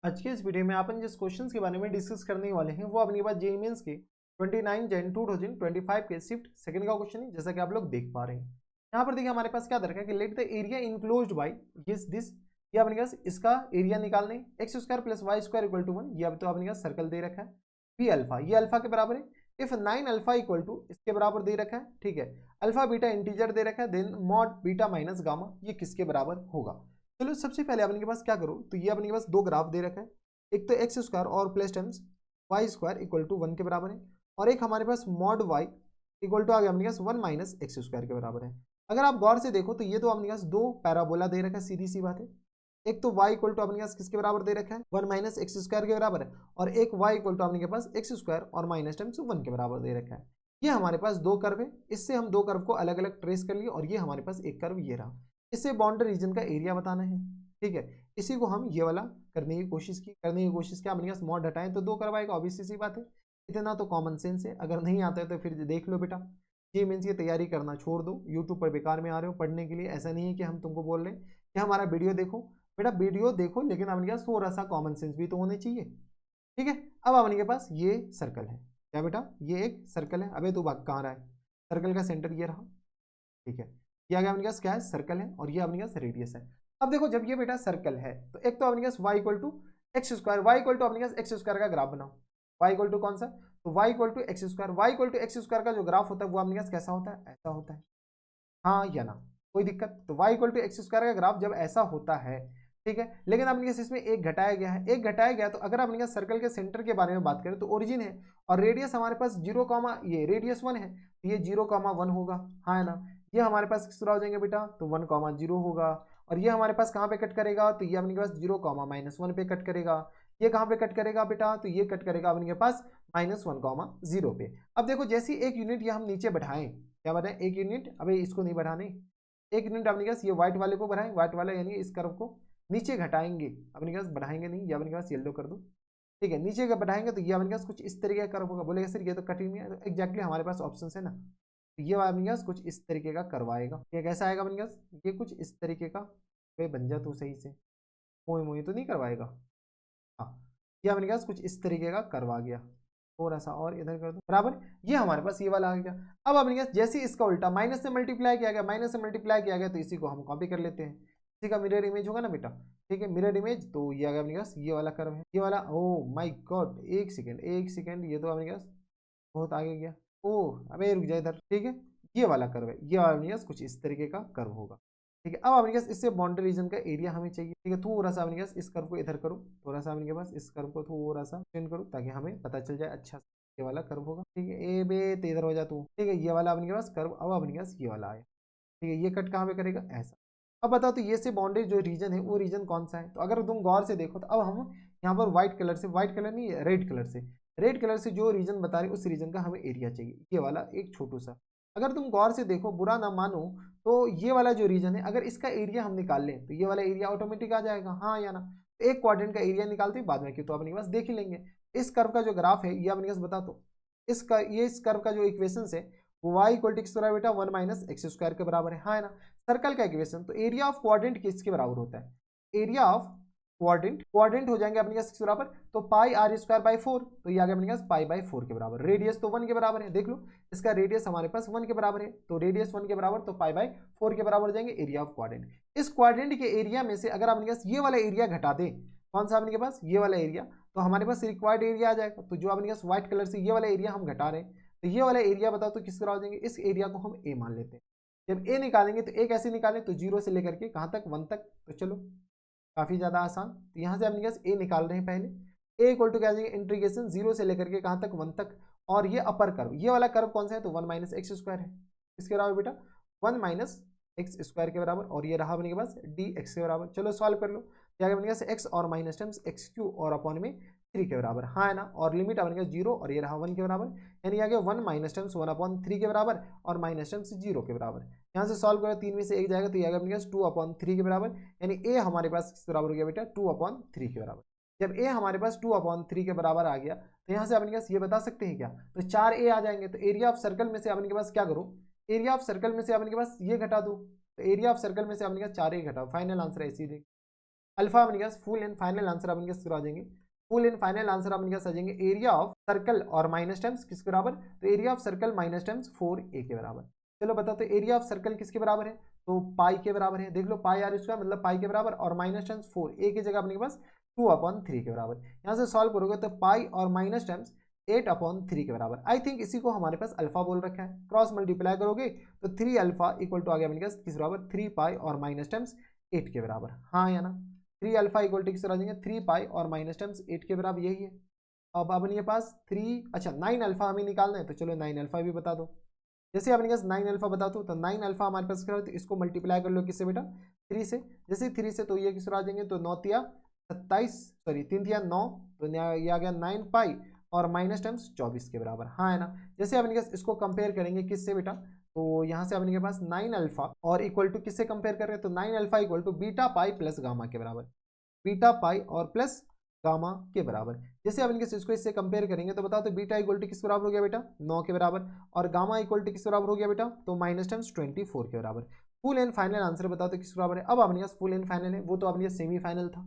आज के इस वीडियो में अपन जिस क्वेश्चंस के बारे में डिस्कस करने वाले हैं वो अपने पास जेईई मेंस के 29 जन 2025 के शिफ्ट सेकंड का क्वेश्चन है, जैसा कि आप लोग देख पा रहे हैं। यहाँ पर देखिए हमारे पास क्या दरकार है कि let the area enclosed by this ये अपने पास इसका एरिया निकालने X square plus Y square equal to 1, ये अब तो अपने पास सर्कल दे रखा है। पी अल्फा ये अल्फा के बराबर है। इफ 9 अल्फा इक्वल टू इसके बराबर दे रखा है, ठीक है। अल्फा बीटा इंटीजर दे रखा है, then mod beta minus gamma ये किसके बराबर होगा। चलो सबसे पहले अपने के पास क्या करो, तो ये अपने के पास दो ग्राफ दे रखा है। एक तो एक्स स्क्वायर और plus times Y square equal to 1 के बराबर है, और एक हमारे पास मॉड वाई इक्वल टू आ गया अपने पास 1 माइनस एक्स स्क्वायर के बराबर है। अगर आप गौर से देखो तो ये तो अपने पास दो पैराबोला दे रखा है, सीधी सी बात है। एक तो y इक्वल टू अपने पास किसके बराबर दे रखा है 1 माइनस एक्स स्क्वायर के बराबर है, और एक y इक्वल टू अपने के पास एक्स स्क्वायर और माइनस टाइम्स 1 के बराबर दे रखा है। ये हमारे पास दो कर्व है, इससे हम दो कर्व को अलग अलग ट्रेस कर लिए, और ये हमारे पास एक कर्व ये रहा। इससे बाउंड्री रीजन का एरिया बताना है, ठीक है। इसी को हम ये वाला करने की कोशिश किया अपने पास मॉड हटाएं तो दो कर्व आएगा, ऑब्वियस सी बात है। इतना तो कॉमन सेंस है, अगर नहीं आता है तो फिर देख लो बेटा। ये मीन्स की तैयारी करना छोड़ दो, यूट्यूब पर बेकार में आ रहे हो पढ़ने के लिए। ऐसा नहीं है कि हम तुमको बोल रहे हैं कि हमारा वीडियो देखो, बेटा वीडियो देखो लेकिन अपने पास थोड़ा सा कॉमन सेंस भी तो होने चाहिए, ठीक है। अब अपने के पास ये सर्कल है, क्या बेटा ये एक सर्कल है। अबे तू भाग कहाँ रहा है, सर्कल का सेंटर ये रहा, ठीक है। ये आ गया अपने पास क्या है, सर्कल है, और ये अपने पास रेडियस है। अब देखो जब ये बेटा सर्कल है तो एक तो अपने पास y equal to X square, Y equal to अपने पास एक्स स्क्वायर का ग्राफ बनाओ। y इक्वल टू कौन सा, तो y equal to X square, Y equal to X square का जो ग्राफ होता है वो अपने पास कैसा होता है, ऐसा होता है, हाँ या ना, कोई दिक्कत। तो y equal to X square का ग्राफ जब ऐसा होता है, ठीक है। लेकिन अपने पास इसमें एक घटाया गया है, एक घटाया गया, तो अगर अपने पास सर्कल के सेंटर के बारे में बात करें तो ओरिजिन है, और रेडियस हमारे पास 0 कॉमा ये रेडियस 1 है, तो ये 0 कॉमा 1 होगा, हाँ है ना। ये हमारे पास किस तरह हो जाएंगे बेटा, तो 1 कॉमा 0 होगा। और ये हमारे पास कहाँ पे कट करेगा, तो ये अपने पास 0 कॉमा माइनस 1 पे कट करेगा। ये कहाँ पे कट करेगा बेटा, तो ये कट करेगा अपने पास माइनस 1 कॉमा 0 पे। अब देखो जैसी एक यूनिट ये हम नीचे बढ़ाएं, क्या बताएं, एक यूनिट, अबे इसको नहीं बढ़ाने, एक यूनिट अपने पास ये व्हाइट वाले को बढ़ाएं, व्हाइट वाला यानी इस कर्व को नीचे घटाएंगे, अपने पास बढ़ाएंगे नहीं, ये अपने पास येलो कर दो, ठीक है। नीचे का बढ़ाएंगे तो ये अपने पास कुछ इस तरीके का कर्व होगा। बोलेगा सर ये तो कटिंग है, तो एग्जैक्टली हमारे पास ऑप्शन है ना, तो ये अपने पास कुछ इस तरीके का कर्व आएगा। ये कैसा आएगा अपने पास, ये कुछ इस तरीके का, वे बन जा तू सही से, मोए मोए तो नहीं करवाएगा, हाँ। ये अपने पास कुछ इस तरीके का कर्व आ गया, थोड़ा सा और इधर कर दो बराबर। ये हमारे पास ये वाला आ गया। अब अपने पास जैसे इसका उल्टा माइनस से मल्टीप्लाई किया गया, माइनस से मल्टीप्लाई किया गया, तो इसी को हम कॉपी कर लेते हैं। इसी का मिरर इमेज होगा ना बेटा, ठीक है, मिरर इमेज। तो ये आ गया अपने पास ये वाला कर्व है, ये वाला। ओ माय गॉड, एक सेकेंड एक सेकेंड, ये तो अपने पास बहुत आगे गया। ओ अबे रुक जा इधर, ठीक है। ये वाला कर्व है, ये वाला अपने पास कुछ इस तरीके का कर्व होगा, ठीक है। अब अपने पास इससे बाउंड्री रीजन का एरिया हमें चाहिए, ठीक है। थोड़ा सा अपने पास इस कर्व को इधर करो, थोड़ा सा अपने पास इस कर्व को थोड़ा सा चेंज करो, ताकि हमें पता चल जाए अच्छा ये वाला कर्व होगा, ठीक है। ए बे तो इधर हो जा तू, ठीक है। ये वाला अपने पास कर्व, अब अपने पास ये वाला आया, ठीक है। ये कट कहाँ पे करेगा, ऐसा। अब बताओ तो ये से बाउंड्री जो रीजन है वो रीजन कौन सा है, तो अगर तुम गौर से देखो तो अब हम यहाँ पर व्हाइट कलर से, व्हाइट कलर नहीं रेड कलर से, रेड कलर से जो रीजन बता रहे उस रीजन का हमें एरिया चाहिए, ये वाला एक छोटू सा। अगर तुम गौर से देखो, बुरा ना मानो, तो ये वाला जो रीजन है अगर इसका एरिया हम निकाल लें तो ये वाला एरिया ऑटोमेटिक आ जाएगा, हाँ या ना। एक क्वाड्रेंट का एरिया निकालते हैं बाद में, क्यों तो अपने पास देख ही लेंगे। इस कर्व का जो ग्राफ है ये अपने पास बता दो, इसका ये इस कर्व का जो इक्वेशन है वो y इक्वल टू बेटा 1 माइनस एक्स स्क्वायर के बराबर है, हाँ है ना। सर्कल का इक्वेशन, तो एरिया ऑफ क्वाड्रेंट किसके बराबर होता है, एरिया ऑफ क्वाड्रेंट, क्वाड्रेंट हो जाएंगे अपने पास किस बराबर, तो पाई आर स्क्वायर बाई 4, तो ये आ गया अपने पास पाई बाई 4 के बराबर। रेडियस तो 1 के बराबर है, देख लो इसका रेडियस हमारे पास 1 के बराबर है, तो रेडियस 1 के बराबर तो पाई बाई 4 के बराबर हो जाएंगे एरिया ऑफ क्वाड्रेंट। इस क्वाड्रेंट के एरिया में से अगर अपने पास ये वाला एरिया घटा दे, कौन सा अपने के पास ये वाला एरिया, तो हमारे पास रिक्वायर्ड एरिया आ जाएगा। तो जो अपने पास व्हाइट कलर से ये वाला एरिया हम घटा रहे हैं, तो ये वाला एरिया बताओ तो किस तरह हो जाएंगे, इस एरिया को हम ए मान लेते हैं। जब ए निकालेंगे तो ए कैसे निकालें, तो 0 से लेकर के कहाँ तक, 1 तक, तो चलो काफी ज्यादा आसान। तो यहाँ से अपने पास ए निकाल रहे हैं पहले, ए इक्वल टू क्या जाएंगे इंटीग्रेशन 0 से लेकर के कहाँ तक, 1 तक। और ये अपर कर्व, ये वाला कर्व कौन सा है, तो 1 माइनस एक्स स्क्वायर है, किसके बराबर बेटा 1 माइनस एक्स स्क्वायर के बराबर, और ये रहा अपने के पास डी एक्स के बराबर। चलो सॉल्व कर लो, क्या अपने पास एक्स और माइनस टर्म्स एक्स क्यू और अपॉन में 3 के बराबर, हाँ है ना। और लिमिट अपने पास 0 और ये रहा 1 के बराबर, यानी आगे 1 माइनस टर्म्स 1/3 के बराबर और माइनस टर्म्स 0 के बराबर। यहाँ से सॉल्व करो, 3 में से 1 जाएगा तो ये आएगा अपने पास 2/3 के बराबर, यानी ए हमारे पास किस बराबर हो गया बेटा 2/3 के बराबर। जब ए हमारे पास 2/3 के बराबर आ गया तो यहाँ से अपने पास ये बता सकते हैं क्या, तो 4 ए आ जाएंगे। तो एरिया ऑफ सर्कल में से अपने के पास क्या करो, एरिया ऑफ सर्कल में से अपने के पास ये घटा दो, तो एरिया ऑफ सर्कल में से अपने पास 4 ए घटाओ, फाइनल आंसर ऐसी देख। अल्फा अपने पास फुल एंड फाइनल आंसर अपन के आ जाएंगे। फुल एंड फाइनल आंसर अपन के आ जाएंगे एरिया ऑफ सर्कल और माइनस टाइम्स किसके बराबर, तो area of circle minus times 4a के बराबर। चलो बताओ तो एरिया ऑफ सर्कल किसके बराबर है, तो पाई के बराबर है। देख लो पाई आर स्क्वायर मतलब पाई के बराबर और माइनस टाइम्स 4a की जगह अपने पास 2/3 के बराबर। यहाँ से सॉल्व करोगे तो पाई और माइनस टाइम्स 8/3 के बराबर। आई थिंक इसी को हमारे पास अल्फा बोल रखा है। क्रॉस मल्टीप्लाई करोगे तो 3 अल्फा इक्वल टू आ गया अपने पास किस बराबर, 3 पाई और माइनस टाइम्स 8 के बराबर। हाँ या ना, 3 अल्फा इक्वल टू किस आ जाएंगे 3 पाई और माइनस टाइम्स 8 के बराबर, यही है। अब अपने पास 3 अच्छा 9 अल्फा हमें निकालना है, तो चलो 9 अल्फा भी बता दो। जैसे अपने पास 9 अल्फा बता दो तो 9 अल्फा हमारे पास क्या, तो इसको मल्टीप्लाई कर लो किससे बेटा, 3 से। जैसे 3 से तो ये किस आ जाएंगे, तो 9 तिया 27 सॉरी 3 तिया 9, तो ये आ गया 9 पाई और माइनस टाइम्स 24 के बराबर। हाँ है ना। जैसे अपने पास इसको कंपेयर करेंगे किससे बेटा, तो यहाँ से अपने के पास 9 अल्फा और इक्वल टू किससे कंपेयर कर रहे हैं, तो 9 alpha equal to beta pi plus gamma के बराबर, बीटा पाई और प्लस गामा के बराबर। जैसे अपन इसको इससे कंपेयर करेंगे तो बताओ तो बीटा इक्वल टू किस बराबर हो गया बेटा, 9 के बराबर, और गामा इक्वल टू किस बराबर हो गया बेटा, तो माइनस टाइम्स 24 के बराबर। फुल एंड फाइनल आंसर बताओ तो किस बराबर है। अब अपने पास फुल एंड फाइनल है, वो तो अपने सेमी फाइनल था।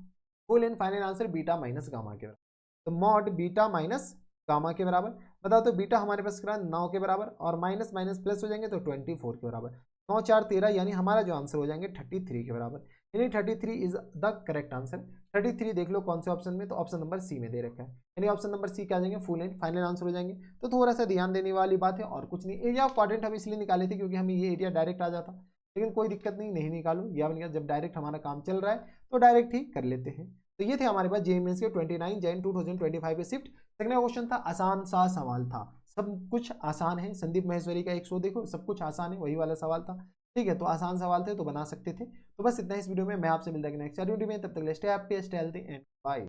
Full and final answer beta minus gamma के बराबर, तो मॉड बीटा माइनस गामा के बराबर। बताओ तो बीटा हमारे पास कितना 9 के बराबर और माइनस माइनस प्लस हो जाएंगे तो 24 के बराबर। 9 4 13 यानी हमारा जो आंसर हो जाएंगे 33 के बराबर, यानी 33 इज द करेक्ट आंसर। 33 देख लो कौन से ऑप्शन में, तो ऑप्शन नंबर सी में दे रखा है, यानी ऑप्शन नंबर सी क्या आ जाएंगे फुल एंड फाइनल आंसर हो जाएंगे। तो थोड़ा सा ध्यान देने वाली बात है और कुछ नहीं। एरिया ऑफ क्वाड्रेंट हम इसलिए निकाले थे क्योंकि हमें ये एरिया डायरेक्ट आ जाता, लेकिन कोई दिक्कत नहीं, नहीं निकालो या बन गया, जब डायरेक्ट हमारा काम चल रहा है तो डायरेक्ट ही कर लेते हैं। तो ये थे हमारे पास जेईई मेंस के 29 जैन 2025 पे शिफ्ट सेकंड क्वेश्चन था, आसान सा सवाल था, सब कुछ आसान है। संदीप महेश्वरी का एक शो देखो, सब कुछ आसान है, वही वाला सवाल था। ठीक है, तो आसान सवाल थे तो बना सकते थे। तो बस इतना इस वीडियो में, मैं आपसे मिलता है नेक्स्ट वीडियो में, तब तक stay happy stay healthy and bye.